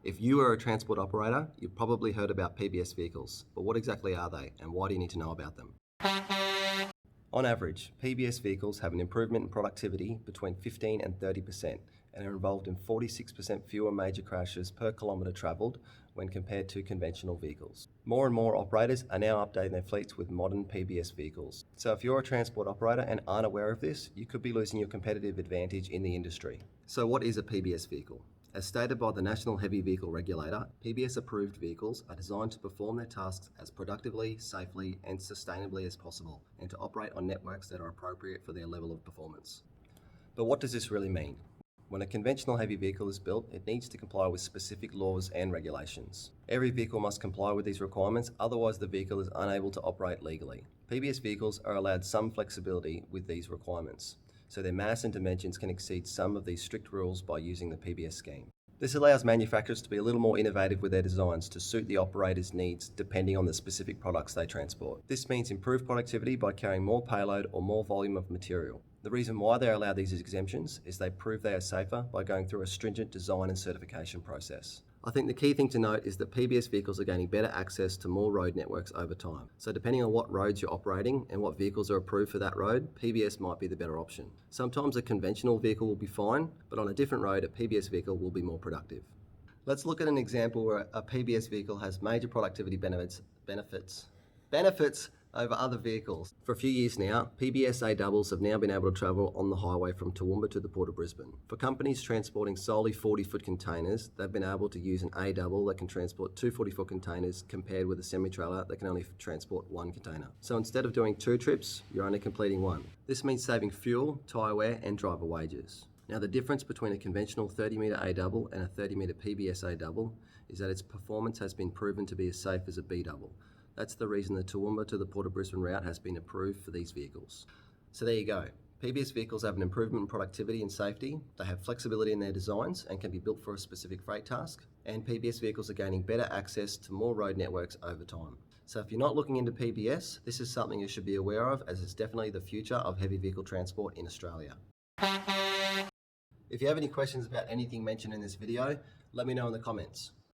If you are a transport operator, you've probably heard about PBS vehicles, but what exactly are they and why do you need to know about them? On average, PBS vehicles have an improvement in productivity between 15 and 30% and are involved in 46% fewer major crashes per kilometre travelled when compared to conventional vehicles. More and more operators are now updating their fleets with modern PBS vehicles. So if you're a transport operator and aren't aware of this, you could be losing your competitive advantage in the industry. So what is a PBS vehicle? As stated by the National Heavy Vehicle Regulator, PBS-approved vehicles are designed to perform their tasks as productively, safely and sustainably as possible and to operate on networks that are appropriate for their level of performance. But what does this really mean? When a conventional heavy vehicle is built, it needs to comply with specific laws and regulations. Every vehicle must comply with these requirements, otherwise the vehicle is unable to operate legally. PBS vehicles are allowed some flexibility with these requirements, so their mass and dimensions can exceed some of these strict rules by using the PBS scheme. This allows manufacturers to be a little more innovative with their designs to suit the operator's needs depending on the specific products they transport. This means improved productivity by carrying more payload or more volume of material. The reason why they allow these exemptions is they prove they are safer by going through a stringent design and certification process. I think the key thing to note is that PBS vehicles are gaining better access to more road networks over time. So depending on what roads you're operating and what vehicles are approved for that road, PBS might be the better option. Sometimes a conventional vehicle will be fine, but on a different road, a PBS vehicle will be more productive. Let's look at an example where a PBS vehicle has major productivity benefits over other vehicles. For a few years now, PBS A doubles have now been able to travel on the highway from Toowoomba to the Port of Brisbane. For companies transporting solely 40-foot containers, they've been able to use an A double that can transport two 40-foot containers compared with a semi-trailer that can only transport one container. So instead of doing two trips, you're only completing one. This means saving fuel, tyre wear and driver wages. Now the difference between a conventional 30-metre A double and a 30-metre PBS A double is that its performance has been proven to be as safe as a B double. That's the reason the Toowoomba to the Port of Brisbane route has been approved for these vehicles. So there you go. PBS vehicles have an improvement in productivity and safety, they have flexibility in their designs and can be built for a specific freight task, and PBS vehicles are gaining better access to more road networks over time. So if you're not looking into PBS, this is something you should be aware of as it's definitely the future of heavy vehicle transport in Australia. If you have any questions about anything mentioned in this video, let me know in the comments.